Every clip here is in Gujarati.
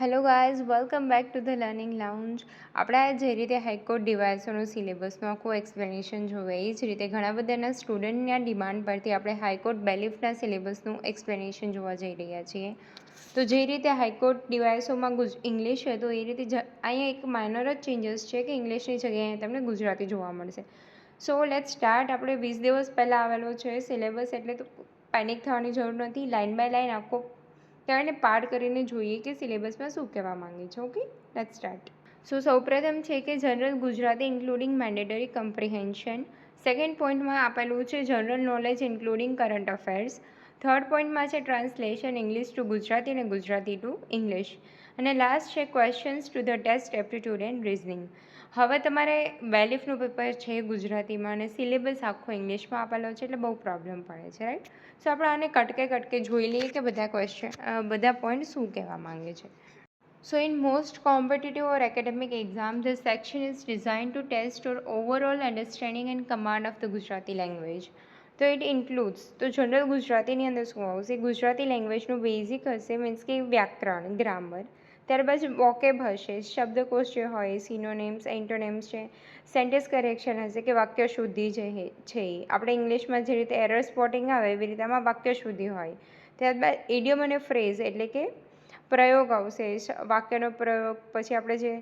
Hello guys, welcome back to the learning lounge. આપણે જે રીતે હાઈકોર્ટ ડિવાઇસોનું સિલેબસનું આખું એક્સપ્લેનેશન જોવે એ જ રીતે ઘણા બધાના સ્ટુડન્ટના ડિમાન્ડ પરથી આપણે હાઈકોર્ટ બેલિફના સિલેબસનું એક્સપ્લેનેશન જોવા જઈ રહ્યા છીએ. તો જે રીતે હાઈકોર્ટ ડિવાઇસોમાં ઇંગ્લિશ છે તો એ રીતે અહીંયા એક માઇનર જ ચેન્જીસ છે કે ઇંગ્લિશની જગ્યાએ તમને ગુજરાતી જોવા મળશે. So let start. આપણે 20 દિવસ પહેલાં આવેલો છે સિલેબસ, એટલે તો પેનિક થવાની જરૂર નથી. લાઇન બાય લાઇન આખો તેને પાર્ટ કરીને જોઈએ કે સિલેબસમાં શું કહેવા માંગે છે. Okay, let's start. સો સૌપ્રથમ છે કે general Gujarati including mandatory comprehension. Second પોઈન્ટમાં આપેલું છે general knowledge including current affairs. Third પોઈન્ટમાં છે ટ્રાન્સલેશન ઇંગ્લિશ ટુ ગુજરાતી અને ગુજરાતી ટુ ઇંગ્લિશ. અને લાસ્ટ છે questions to the test aptitude and reasoning. હવે તમારે બેલિફનું પેપર છે ગુજરાતીમાં અને સિલેબસ આખો ઇંગ્લિશમાં આપેલો છે, એટલે બહુ પ્રોબ્લેમ પડે છે, રાઈટ. સો આપણે આને કટકે જોઈ લઈએ કે બધા પોઈન્ટ શું કહેવા માંગે છે. So in most competitive or academic exams, this section is designed to test your overall understanding and command of the Gujarati language. તો ઇટ ઇન્ક્લુડ્સ, તો જનરલ ગુજરાતીની અંદર શું આવશે? ગુજરાતી લેંગ્વેજનું બેઝિક હશે, મીન્સ કે વ્યાકરણ, ગ્રામર. ત્યારબાદ વોકેબ હશે, શબ્દકોશ જે હોય, સિનોનેમ્સ, એન્ટોનેમ્સ છે, સેન્ટેન્સ કરેક્શન હશે કે વાક્ય શુદ્ધિ જે છે એ આપણે ઇંગ્લિશમાં જે રીતે એરર સ્પોટિંગ આવે એવી રીતે આમાં વાક્ય શુદ્ધિ હોય. ત્યારબાદ ઇડિયમ અને ફ્રેઝ એટલે કે પ્રયોગ આવશે, વાક્યનો પ્રયોગ. પછી આપણે જે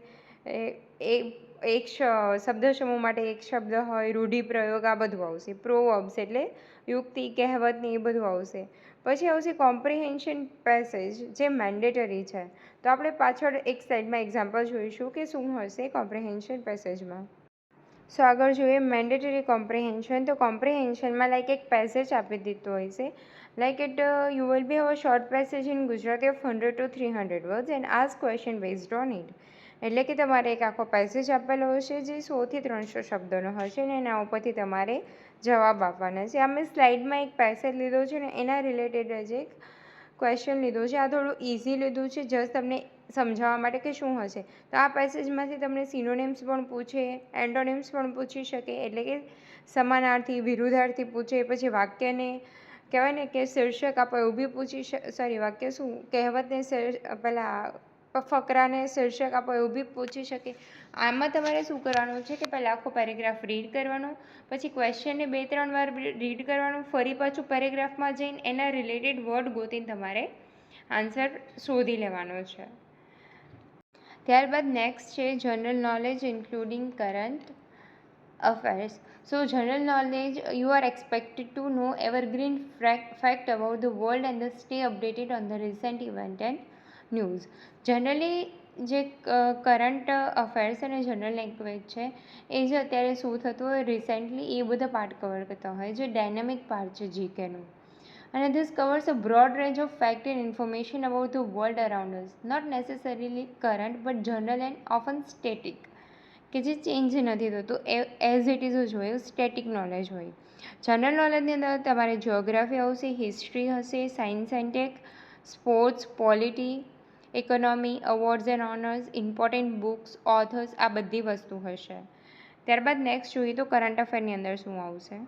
એક શબ્દ સમૂહ માટે એક શબ્દ હોય, રૂઢિપ્રયોગ, આ બધું આવશે. પ્રોવર્બ્સ એટલે યુક્તિ, કહેવત ને એ બધું આવશે. પછી આવશે કોમ્પ્રિહેન્શન પેસેજ જે મેન્ડેટરી છે. તો આપણે પાછળ એક સાઈડમાં એક્ઝામ્પલ જોઈશું કે શું હશે કોમ્પ્રિહેન્શન પેસેજમાં. સો આગળ જોઈએ મેન્ડેટરી કોમ્પ્રિહેન્શન. તો કોમ્પ્રિહેન્શનમાં લાઈક એક પેસેજ આપી દીધો હોય છે, like it you will be have a short passage in Gujarati of 100 to 300 words and ask question based on it. એટલે કે તમારે એક આખો પેસેજ આપેલો હશે જે 100 થી 300 શબ્દોનો હશે ને એના ઉપરથી તમારે જવાબ આપવાના છે. આ મેં સ્લાઇડમાં એક પેસેજ લીધો છે ને એના રિલેટેડ જ એક ક્વેશ્ચન લીધો છે. આ થોડું ઇઝી લીધું છે જસ્ટ તમને સમજાવવા માટે કે શું હશે. તો આ પેસેજમાંથી તમને સિનોનેમ્સ પણ પૂછે, એન્ટોનિમ્સ પણ પૂછી શકે, એટલે કે સમાનાર્થી, વિરુદ્ધાર્થી પૂછે. પછી વાક્યને કહેવાય ને કે શીર્ષક આપો એવું બી વાક્ય શું કહેવતને ફકરાને શીર્ષક આપો એવું બી પૂછી શકે. આમાં તમારે શું કરવાનું છે કે પહેલાં આખો પેરેગ્રાફ રીડ કરવાનો, પછી ક્વેશ્ચનને 2-3 વાર રીડ કરવાનું, ફરી પાછું પેરેગ્રાફમાં જઈને એના રિલેટેડ વર્ડ ગોતીને તમારે આન્સર શોધી લેવાનો છે. ત્યારબાદ નેક્સ્ટ છે general knowledge including current affairs. So general knowledge, you are expected to know evergreen fact about the world and stay updated on the recent event and news. Generally જે કરંટ અફેર્સ અને જનરલ લેંગ્વેજ છે એ જે અત્યારે શું થતું હોય રિસેન્ટલી એ બધા પાર્ટ કવર કરતા હોય, જે ડાયનામિક પાર્ટ છે જીકેનું. અને this covers a broad range of fact and information about the world around us, not necessarily current but general and often static, કે જે ચેન્જ નથી થતું, એઝ ઇટ ઇઝ જ હોય, સ્ટેટિક નોલેજ હોય. જનરલ નોલેજની અંદર તમારે જિયોગ્રાફી આવશે, હિસ્ટ્રી હશે, science and tech, sports, polity, economy, awards and honours, important books, authors, આ બધી વસ્તુ હશે. ત્યારબાદ નેક્સ્ટ જોઈએ તો કરંટ અફેરની અંદર શું આવશે.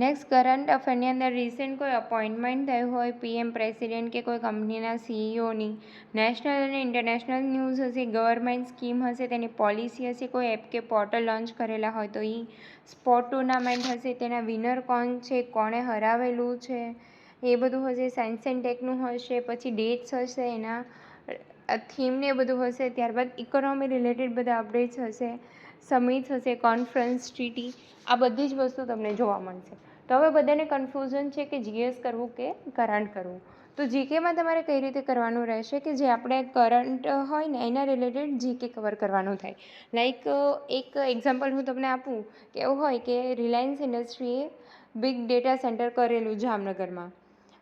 નેક્સ્ટ કરંટ અફેરની અંદર રિસેન્ટ કોઈ અપોઇન્ટમેન્ટ થયું હોય, પીએમ, પ્રેસિડેન્ટ કે કોઈ કંપનીના સીઈઓની, નેશનલ અને ઇન્ટરનેશનલ ન્યૂઝ હશે, ગવર્મેન્ટ સ્કીમ હશે, તેની પોલિસી હશે, કોઈ એપ કે પોર્ટલ લોન્ચ કરેલા હોય તો એ, સ્પોર્ટ ટુર્નામેન્ટ હશે, તેના વિનર કોણ છે, કોણે હરાવેલું છે, એ બધું હશે. સાયન્સ એન્ડ ટેકનું હશે, પછી ડેટ્સ હશે, એના થીમને એ બધું હશે. ત્યારબાદ ઇકોનોમી રિલેટેડ બધા અપડેટ્સ હશે, સમિટ્સ હશે, કોન્ફરન્સ, ટ્રીટી, આ બધી જ વસ્તુ તમને જોવા મળશે. તો હવે બધાને કન્ફ્યુઝન છે કે જીએસ કરવું કે કરંટ કરવું. તો જીકેમાં તમારે કઈ રીતે કરવાનું રહેશે કે જે આપણે કરંટ હોય ને એના રિલેટેડ જીકે કવર કરવાનું થાય. લાઈક એક એક્ઝામ્પલ હું તમને આપું કે એવું હોય કે રિલાયન્સ ઇન્ડસ્ટ્રીએ બિગ ડેટા સેન્ટર કરેલું જામનગરમાં,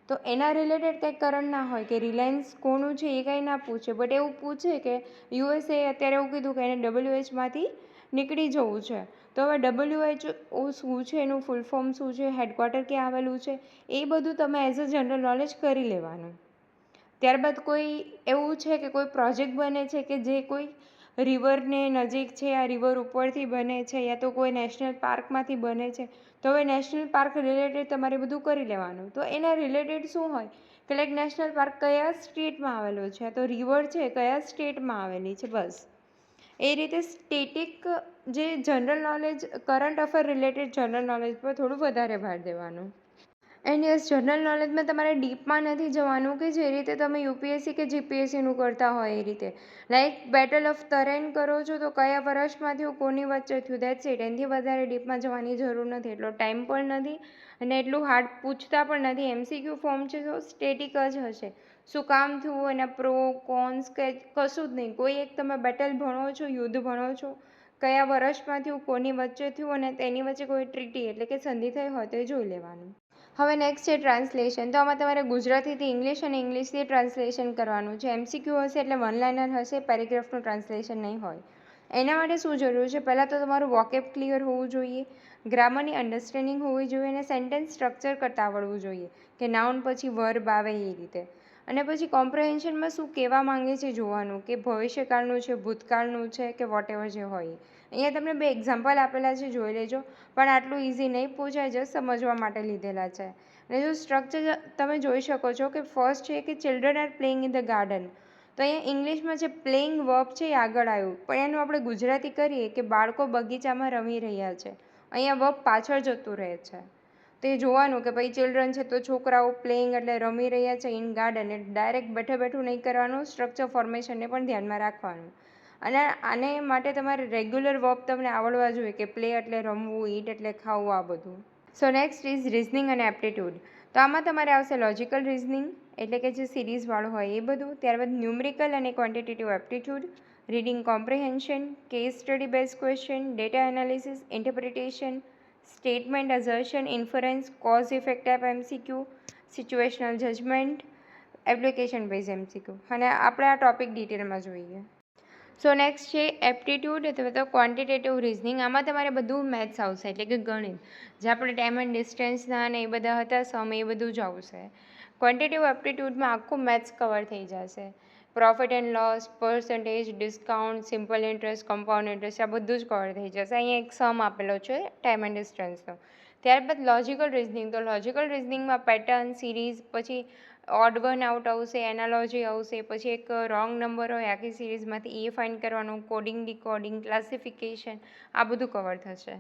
તો એના રિલેટેડ કંઈક કરંટ ના હોય કે રિલાયન્સ કોનું છે એ કંઈ ના પૂછે, બટ એવું પૂછે કે યુએસએ અત્યારે એવું કીધું કે એને WHમાંથી નીકળી જવું છે. તો હવે WHO શું છે, એનું ફૂલ ફોર્મ શું છે, હેડક્વાર્ટર ક્યાં આવેલું છે, એ બધું તમે એઝ અ જનરલ નોલેજ કરી લેવાનું. ત્યારબાદ કોઈ એવું છે કે કોઈ પ્રોજેક્ટ બને છે કે જે કોઈ રિવરને નજીક છે, આ રિવર ઉપરથી બને છે, યા તો કોઈ નેશનલ પાર્કમાંથી બને છે, તો હવે નેશનલ પાર્ક રિલેટેડ તમારે બધું કરી લેવાનું. તો એના રિલેટેડ શું હોય ક્લેગ નેશનલ પાર્ક કયા સ્ટેટમાં આવેલો છે? તો રિવર છે કયા સ્ટેટમાં આવેલી છે? બસ એ રીતે સ્ટેટિક જે general knowledge, current affair related general knowledge પર થોડું વધારે ભાર દેવાનું. એન્ડ યસ, જનરલ નોલેજમાં તમારે ડીપમાં નથી જવાનું કે જે રીતે તમે યુપીએસસી કે જીપીએસસીનું કરતા હોય એ રીતે. લાઈક બેટલ ઓફ તરેન કરો છો તો કયા વર્ષમાં થયું, કોની વચ્ચે થયું, દેટ્સ ઇટ. એનાથી વધારે ડીપમાં જવાની જરૂર નથી, એટલો ટાઈમ પણ નથી અને એટલું હાર્ડ પૂછતા પણ નથી. એમસીક્યુ ફોર્મ છે તો સ્ટેટિક જ હશે. શું કામ થયું, એના પ્રો કોન્સ કે કશું જ નહીં. કોઈ એક તમે બેટલ ભણો છો, યુદ્ધ ભણો છો, કયા વર્ષમાં થયું, કોની વચ્ચે થયું અને તેની વચ્ચે કોઈ ટ્રીટી એટલે કે સંધિ થઈ હોય તો એ જોઈ લેવાનું. હવે નેક્સ્ટ છે ટ્રાન્સલેશન. તો આમાં તમારે ગુજરાતીથી ઇંગ્લિશ અને ઇંગ્લિશથી ટ્રાન્સલેશન કરવાનું છે. એમસીક્યુ હશે એટલે વન લાઇનર હશે, પેરેગ્રાફનું ટ્રાન્સલેશન નહીં હોય. એના માટે શું જરૂર છે? પહેલાં તો તમારું વોકેબ ક્લિયર હોવું જોઈએ, ગ્રામરની અન્ડરસ્ટેન્ડિંગ હોવી જોઈએ અને સેન્ટેન્સ સ્ટ્રક્ચર કરતાં આવડવું જોઈએ કે નાઉન પછી વર્બ આવે એ રીતે. અને પછી કોમ્પ્રિહેન્શનમાં શું કહેવા માંગે છે જોવાનું કે ભવિષ્યકાળનું છે, ભૂતકાળનું છે કે વોટ એવર જે હોય. અહીંયા તમને 2 એક્ઝામ્પલ આપેલા છે, જોઈ લેજો. પણ આટલું ઇઝી નહીં પૂછાય, જસ્ટ સમજવા માટે લીધેલા છે. અને જો સ્ટ્રક્ચર તમે જોઈ શકો છો કે ફર્સ્ટ છે કે children are playing in the garden. તો અહીંયા ઇંગ્લિશમાં જે પ્લેઇંગ વર્બ છે એ આગળ આવ્યું, પણ એનું આપણે ગુજરાતી કરીએ કે બાળકો બગીચામાં રમી રહ્યા છે. અહીંયા વર્બ પાછળ જતું રહે છે. તો એ જોવાનું કે ભાઈ ચિલ્ડ્રન છે તો છોકરાઓ, પ્લેઇંગ એટલે રમી રહ્યા છે, ઇન ગાર્ડન એટલે ડાયરેક્ટ બેઠું નહીં કરવાનું, સ્ટ્રક્ચર ફોર્મેશનને પણ ધ્યાનમાં રાખવાનું. અને આને માટે તમારે રેગ્યુલર વર્બ તમને આવડવા જોઈએ કે પ્લે એટલે રમવું, ઈટ એટલે ખાવું, આ બધું. સો નેક્સ્ટ ઇઝ રિઝનિંગ અને એપ્ટિટ્યૂડ. તો આમાં તમારે આવશે લોજિકલ રિઝનિંગ એટલે કે જે સિરીઝવાળું હોય એ બધું. ત્યારબાદ ન્યુમેરિકલ અને quantitative aptitude, reading comprehension, case study base question, data analysis, interpretation, statement assertion, inference, cause effect type MCQ, situational judgement, application base MCQ. અને આપણે આ ટોપિક ડિટેલમાં જોઈએ. સો નેક્સ્ટ છે એપ્ટિટ્યૂડ અથવા તો ક્વોન્ટિટેટિવ રિઝનિંગ. આમાં તમારે બધું મેથ્સ આવશે એટલે કે ગણિત, જે આપણે ટાઈમ એન્ડ ડિસ્ટન્સના અને એ બધા હતા સમ, એ બધું જ આવશે. ક્વોન્ટિટેટિવ એપ્ટિટ્યૂડમાં આખું મેથ્સ કવર થઈ જશે. Profit and loss, percentage, discount, simple interest, compound interest, આ બધું જ કવર થઈ જશે. અહીંયા એક સમ આપેલો છે ટાઈમ એન્ડ ડિસ્ટન્સનો. ત્યારબાદ લોજિકલ રિઝનિંગ. તો લોજિકલ રિઝનિંગમાં પેટર્ન, સિરીઝ, પછી ઓડ વન આઉટ આવશે, એનાલોજી આવશે, પછી એક રોંગ નંબર હોય આખી સિરીઝમાંથી એ ફાઇન્ડ કરવાનું, કોડિંગ, ડીકોડિંગ, ક્લાસિફિકેશન, આ બધું કવર થશે.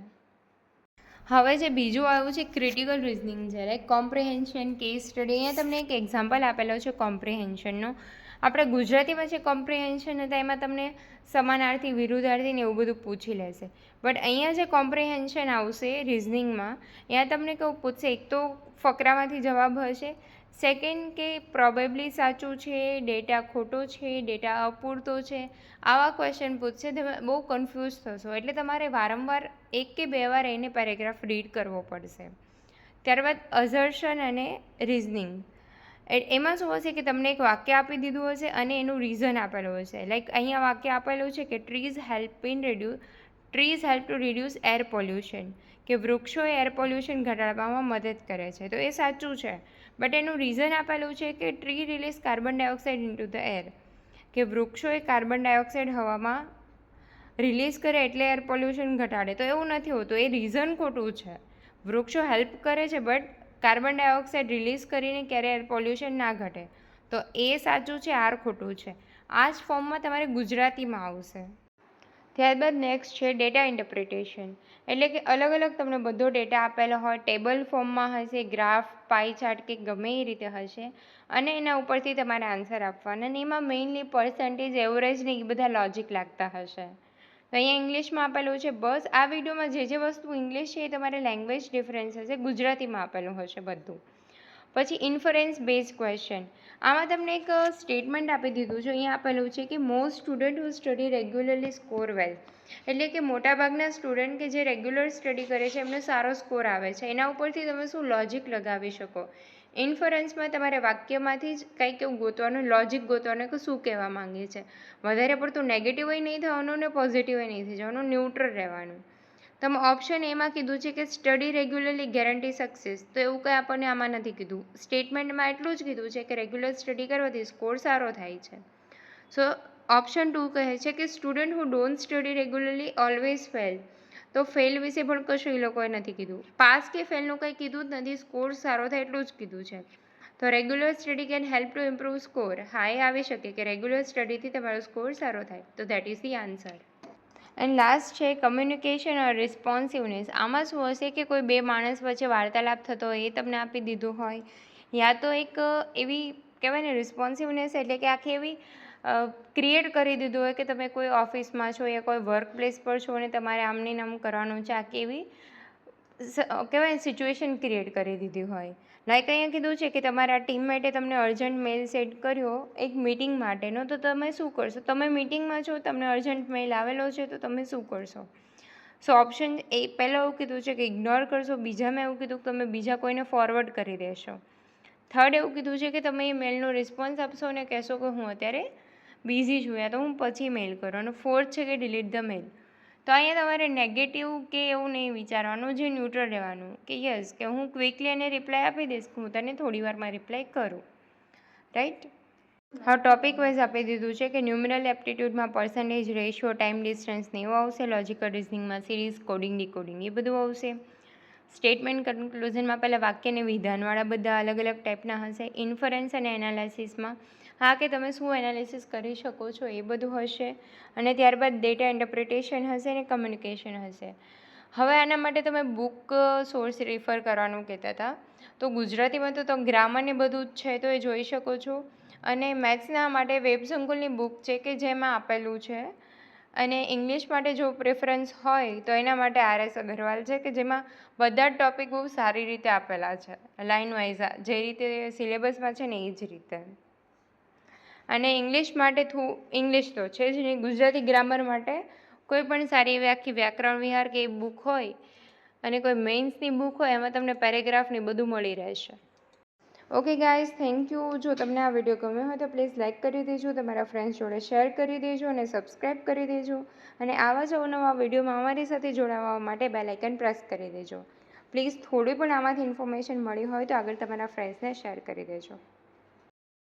હવે જે બીજું આવ્યું છે ક્રિટિકલ રિઝનિંગ છે, લાઈક કોમ્પ્રિહેન્શન, કેસ સ્ટડી. અહીંયા તમને એક એક્ઝામ્પલ આપેલો છે કોમ્પ્રિહેન્શનનો. આપણે ગુજરાતીમાં જે કોમ્પ્રિહેન્શન હતા એમાં તમને સમાનાર્થી, વિરુદ્ધાર્થી ને એવું બધું પૂછી લેશે. બટ અહીંયા જે કોમ્પ્રિહેન્શન આવશે રિઝનિંગમાં, ત્યાં તમને કેવું પૂછશે, એક તો ફકરામાંથી જવાબ હશે, સેકન્ડ કે પ્રોબેબલી સાચું છે, ડેટા ખોટો છે, ડેટા અપૂરતો છે, આવા ક્વેશ્ચન પૂછશે. તમે બહુ કન્ફ્યુઝ થશો, એટલે તમારે વારંવાર 1 કે 2 વાર એને પેરેગ્રાફ રીડ કરવો પડશે. ત્યારબાદ અઝર્શન અને રિઝનિંગ. એમાં શું હશે કે તમને એક વાક્ય આપી દીધું હશે અને એનું રીઝન આપેલું હશે. લાઈક અહીંયા વાક્ય આપેલું છે કે trees help to reduce air pollution, કે વૃક્ષો એર પોલ્યુશન ઘટાડવામાં મદદ કરે છે. તો એ સાચું છે, બટ એનું રીઝન આપેલું છે કે tree release carbon dioxide into the air, કે વૃક્ષો એ કાર્બન ડાયોક્સાઇડ હવામાં રિલીઝ કરે એટલે એર પોલ્યુશન ઘટાડે. તો એવું નથી હોતું, એ રીઝન ખોટું છે. વૃક્ષો હેલ્પ કરે છે બટ કાર્બન ડાયોક્સાઇડ રિલીઝ કરીને ક્યારે એર પોલ્યુશન ના ઘટે. તો એ સાચું છે, આર ખોટું છે. આ જ ફોર્મમાં તમારે ગુજરાતીમાં આવશે. ત્યારબાદ નેક્સ્ટ છે ડેટા ઇન્ટરપ્રિટેશન. એટલે કે અલગ અલગ તમને બધો ડેટા આપેલો હોય, ટેબલ ફોર્મમાં હશે, ગ્રાફ, પાઈ ચાર્ટ કે ગમે એ રીતે હશે, અને એના ઉપરથી તમારે આન્સર આપવાના. અને એમાં મેઇનલી પર્સન્ટેજ, એવરેજ ને એ બધા લોજિક લાગતા હશે. તો અહીંયા ઇંગ્લિશમાં આપેલું છે. બસ આ વિડીયોમાં જે વસ્તુ ઇંગ્લિશ છે એ તમારે લેંગ્વેજ ડિફરન્સ હશે, ગુજરાતીમાં આપેલું હશે બધું. પછી ઇન્ફરન્સ બેઝ ક્વેશ્ચન. આમાં તમને એક સ્ટેટમેન્ટ આપી દીધું છે. અહીંયા આપેલું છે કે મોસ્ટ સ્ટુડન્ટ હુ સ્ટડી રેગ્યુલરલી સ્કોર વેલ. એટલે કે મોટાભાગના સ્ટુડન્ટ કે જે રેગ્યુલર સ્ટડી કરે છે એમને સારો સ્કોર આવે છે. એના ઉપરથી તમે શું લોજિક લગાવી શકો. ઇન્ફરન્સમાં તમારે વાક્યમાંથી જ કંઈક એવું ગોતવાનું, લોજિક ગોતવાનું કે શું કહેવા માંગે છે. વધારે પડતું નેગેટિવય નહીં થવાનું ને પોઝિટિવય નહીં થઈ જવાનું, ન્યુટ્રલ રહેવાનું. તમે ઓપ્શન એમાં કીધું છે કે સ્ટડી રેગ્યુલરલી ગેરંટી સક્સેસ. તો એવું કંઈ આપણને આમાં નથી કીધું. સ્ટેટમેન્ટમાં એટલું જ કીધું છે કે રેગ્યુલર સ્ટડી કરવાથી સ્કોર સારો થાય છે. સો ઓપ્શન 2 કહે છે કે student who don't study regularly always fail. તો ફેલ વિશે પણ કશું એ લોકોએ નથી કીધું. પાસ કે ફેલનું કંઈ કીધું જ નથી, સ્કોર સારો થાય એટલું જ કીધું છે. તો regular study can help to improve score. હા, એ આવી શકે કે રેગ્યુલર સ્ટડીથી તમારો સ્કોર સારો થાય. તો that is the answer. And last છે કમ્યુનિકેશન ઓર રિસ્પોન્સિવનેસ. આમાં શું હશે કે કોઈ બે માણસ વચ્ચે વાર્તાલાપ થતો હોય એ તમને આપી દીધું હોય, યા તો એક એવી કહેવાય ને રિસ્પોન્સિવનેસ એટલે કે આખી એવી ક્રિએટ કરી દીધું હોય કે તમે કોઈ ઓફિસમાં છો યા કોઈ વર્ક પ્લેસ પર છો અને તમારે આમની નામ કરવાનું છે, આખી એવી કહેવાય સિચ્યુએશન ક્રિએટ કરી દીધી હોય. લાઈક અહીંયા કીધું છે કે તમારા ટીમમેટે તમને અર્જન્ટ મેલ સેટ કર્યો એક મીટિંગ માટેનો, તો તમે શું કરશો? તમે મિટિંગમાં છો, તમને અર્જન્ટ મેલ આવેલો છે, તો તમે શું કરશો? સો ઓપ્શન એ પહેલાં એવું કીધું છે કે ઇગ્નોર કરશો, બીજામાં એવું કીધું કે તમે બીજા કોઈને ફોરવર્ડ કરી દેશો, થર્ડ એવું કીધું છે કે તમે એ મેલનો રિસ્પોન્સ આપશો અને કહેશો કે હું અત્યારે બિઝી છું યા તો હું પછી મેલ કરું, અને ફોર્થ છે કે ડિલીટ ધ મેલ. તો અહીંયા તમારે નેગેટિવ કે એવું નહીં વિચારવાનું, જે ન્યુટ્રલ રહેવાનું કે યસ કે હું ક્વિકલી એને રિપ્લાય આપી દઈશ, હું તને થોડી વારમાં રિપ્લાય કરું, રાઈટ. હા, ટોપિક વાઇઝ આપી દીધું છે કે ન્યુમેરલ એપ્ટિટ્યૂડમાં પર્સન્ટેજ, રેશિયો, ટાઈમ ડિસ્ટન્સ ને એવું આવશે. લોજિકલ રિઝનિંગમાં સિરીઝ, કોડિંગ, ડીકોડિંગ એ બધું આવશે. સ્ટેટમેન્ટ કન્ક્લુઝનમાં પહેલાં વાક્યને વિધાનવાળા બધા અલગ અલગ ટાઈપના હશે. ઇન્ફરન્સ અને એનાલિસિસમાં હા કે તમે શું એનાલિસિસ કરી શકો છો એ બધું હશે. અને ત્યારબાદ ડેટા ઇન્ટરપ્રિટેશન હશે અને કમ્યુનિકેશન હશે. હવે આના માટે તમે બુક સોર્સ રિફર કરવાનું કહેતા હતા, તો ગુજરાતીમાં તો ગ્રામરને બધું જ છે તો એ જોઈ શકો છો. અને મેથ્સના માટે વેબ સંકુલની બુક છે કે જેમાં આપેલું છે. અને ઇંગ્લિશ માટે જો પ્રેફરન્સ હોય તો એના માટે RS અગ્રવાલ છે કે જેમાં બધા જ ટૉપિક બહુ સારી રીતે આપેલા છે, લાઇન વાઇઝ જે રીતે સિલેબસમાં છે ને એ જ રીતે. અને ઇંગ્લિશ માટે ઇંગ્લિશ તો છે જ નહીં, ગુજરાતી ગ્રામર માટે કોઈ પણ સારી એવી આખી વ્યાકરણ વિહાર કે એ બુક હોય અને કોઈ મેઇન્સની બુક હોય એમાં તમને પેરેગ્રાફની બધું મળી રહેશે. Okay guys, thank you. જો તમને આ વિડીયો ગમ્યો હોય તો પ્લીઝ લાઇક કરી દેજો, તમારા ફ્રેન્ડ્સ જોડે શેર કરી દેજો અને સબસ્ક્રાઈબ કરી દેજો. અને આવા જ અવનવા વિડીયોમાં અમારી સાથે જોડાવા માટે બેલ આઇકન પ્રેસ કરી દેજો. પ્લીઝ થોડી પણ આમાંથી ઇન્ફોર્મેશન મળી હોય તો આગળ તમારા ફ્રેન્ડ્સને શેર કરી દેજો.